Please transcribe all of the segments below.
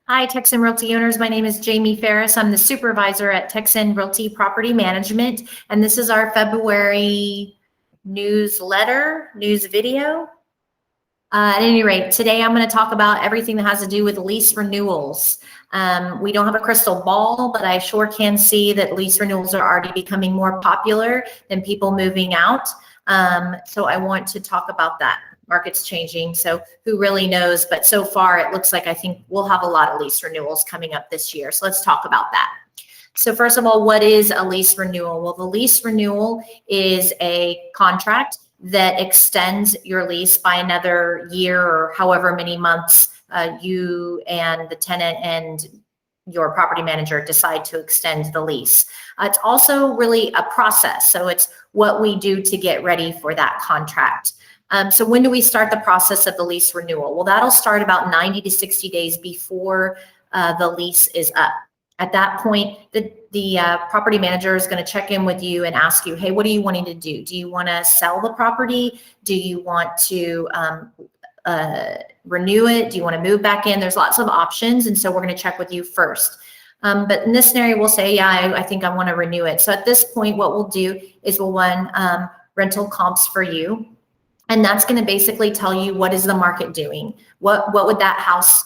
Hi, TexCen Realty owners. My name is Jamie Ferris. I'm the supervisor at TexCen Realty Property Management, and this is our February news video. At any rate, today I'm going to talk about everything that has to do with lease renewals. We don't have a crystal ball, but I sure can see that lease renewals are already becoming more popular than people moving out. So I want to talk about that. Market's changing, so who really knows? But so far, it looks like I think we'll have a lot of lease renewals coming up this year. So let's talk about that. So first of all, what is a lease renewal? Well, the lease renewal is a contract that extends your lease by another year or however many months you and the tenant and your property manager decide to extend the lease. It's also really a process. So it's what we do to get ready for that contract. So when do we start the process of the lease renewal? Well, that'll start about 90 to 60 days before the lease is up. At that point, the property manager is going to check in with you and ask you, hey, what are you wanting to do? Do you want to sell the property? Do you want to renew it? Do you want to move back in? There's lots of options. And so we're going to check with you first. But in this scenario, we'll say, yeah, I think I want to renew it. So at this point, what we'll do is we'll run rental comps for you. And that's going to basically tell you what is the market doing. What would that house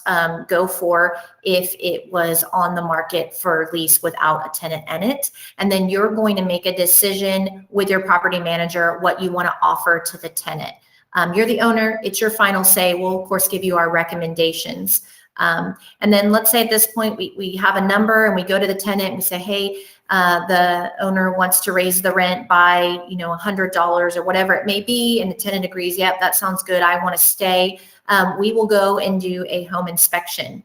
go for if it was on the market for lease without a tenant in it? And then you're going to make a decision with your property manager what you want to offer to the tenant. You're the owner. It's your final say. We'll, of course, give you our recommendations. And then let's say at this point, we have a number and we go to the tenant and we say, hey, the owner wants to raise the rent by, $100 or whatever it may be. And the tenant agrees, yep, that sounds good. I want to stay. We will go and do a home inspection.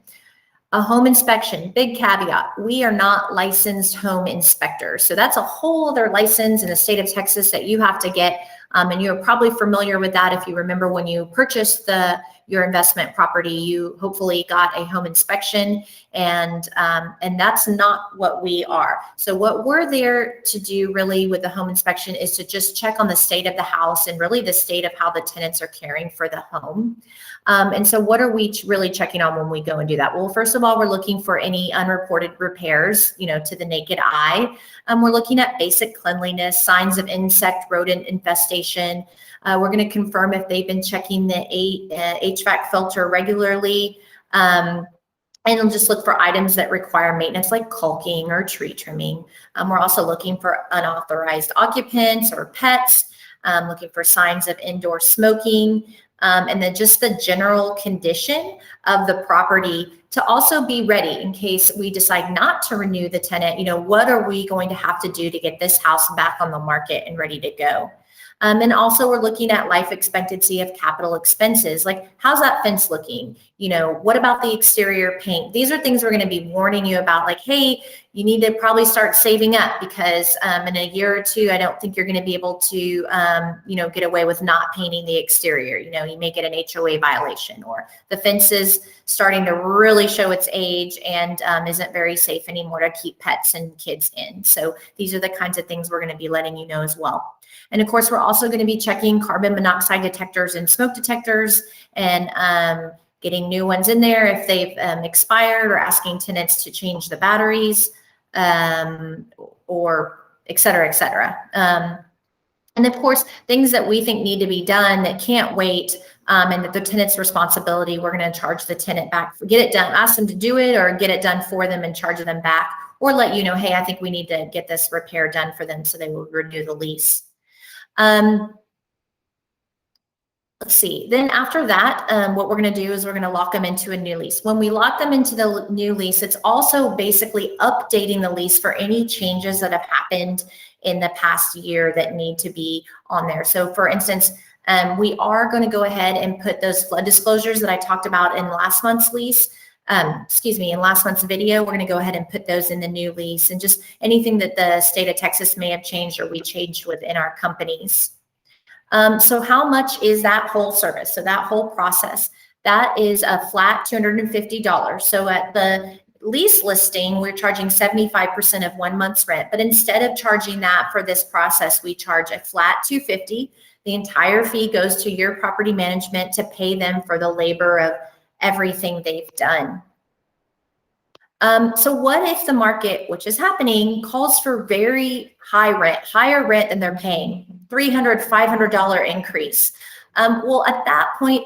A home inspection, big caveat, we are not licensed home inspectors. So that's a whole other license in the state of Texas that you have to get. And you're probably familiar with that if you remember when you purchased your investment property, you hopefully got a home inspection, and that's not what we are. So what we're there to do really with the home inspection is to just check on the state of the house and really the state of how the tenants are caring for the home. And so what are we really checking on when we go and do that? Well, first of all, we're looking for any unreported repairs, to the naked eye. We're looking at basic cleanliness, signs of insect, rodent infestation. We're going to confirm if they've been checking the HVAC filter regularly. And we'll just look for items that require maintenance like caulking or tree trimming. We're also looking for unauthorized occupants or pets, looking for signs of indoor smoking, and then just the general condition of the property to also be ready in case we decide not to renew the tenant. What are we going to have to do to get this house back on the market and ready to go? And also we're looking at life expectancy of capital expenses. Like, how's that fence looking? What about the exterior paint? These are things we're going to be warning you about, like, hey, you need to probably start saving up because in a year or two, I don't think you're going to be able to, get away with not painting the exterior. You may get an HOA violation, or the fence is starting to really show its age and isn't very safe anymore to keep pets and kids in. So these are the kinds of things we're going to be letting you know as well. And of course, we're also going to be checking carbon monoxide detectors and smoke detectors and getting new ones in there if they've expired, or asking tenants to change the batteries, or et cetera, et cetera. And of course, things that we think need to be done that can't wait, and that the tenant's responsibility, we're going to charge the tenant back, get it done, ask them to do it, or get it done for them and charge them back, or let you know, hey, I think we need to get this repair done for them so they will renew the lease. Let's see. Then after that, what we're going to do is we're going to lock them into a new lease. When we lock them into the new lease, it's also basically updating the lease for any changes that have happened in the past year that need to be on there. So for instance, we are going to go ahead and put those flood disclosures that I talked about in last month's lease, in last month's video. We're going to go ahead and put those in the new lease, and just anything that the state of Texas may have changed or we changed within our companies. So how much is that whole service? So that whole process, that is a flat $250. So at the lease listing, we're charging 75% of 1 month's rent, but instead of charging that for this process, we charge a flat $250. The entire fee goes to your property management to pay them for the labor of everything they've done. So what if the market, which is happening, calls for very high rent, higher rent than they're paying, $300, $500 increase? Well, at that point,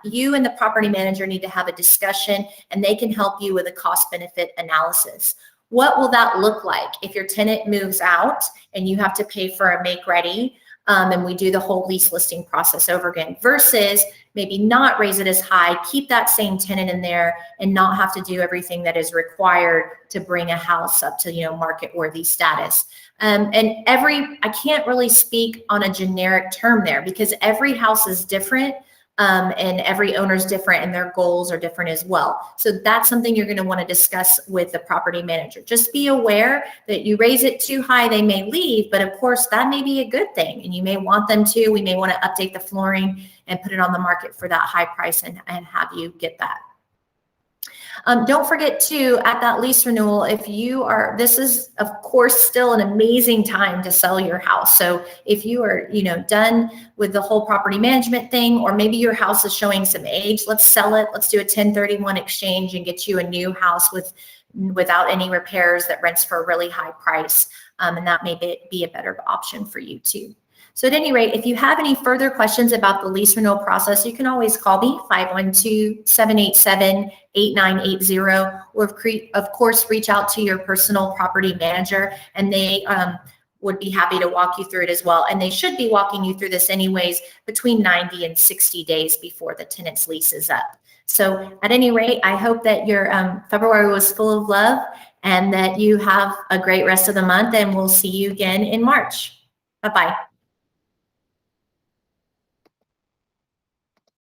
you and the property manager need to have a discussion, and they can help you with a cost benefit analysis. What will that look like if your tenant moves out and you have to pay for a make ready, and we do the whole lease listing process over again, versus maybe not raise it as high, keep that same tenant in there, and not have to do everything that is required to bring a house up to, market worthy status. And I can't really speak on a generic term there, because every house is different. And every owner is different, and their goals are different as well. So that's something you're going to want to discuss with the property manager. Just be aware that you raise it too high, they may leave, but of course that may be a good thing, and you may want them to. We may want to update the flooring and put it on the market for that high price and have you get that. Don't forget too, at that lease renewal, this is of course still an amazing time to sell your house. So if you are, done with the whole property management thing, or maybe your house is showing some age, let's sell it. Let's do a 1031 exchange and get you a new house without any repairs that rents for a really high price. And that may be a better option for you too. So at any rate, if you have any further questions about the lease renewal process, you can always call me, 512-787-8980, or of course, reach out to your personal property manager, and they would be happy to walk you through it as well. And they should be walking you through this anyways between 90 and 60 days before the tenant's lease is up. So at any rate, I hope that your February was full of love and that you have a great rest of the month, and we'll see you again in March. Bye-bye.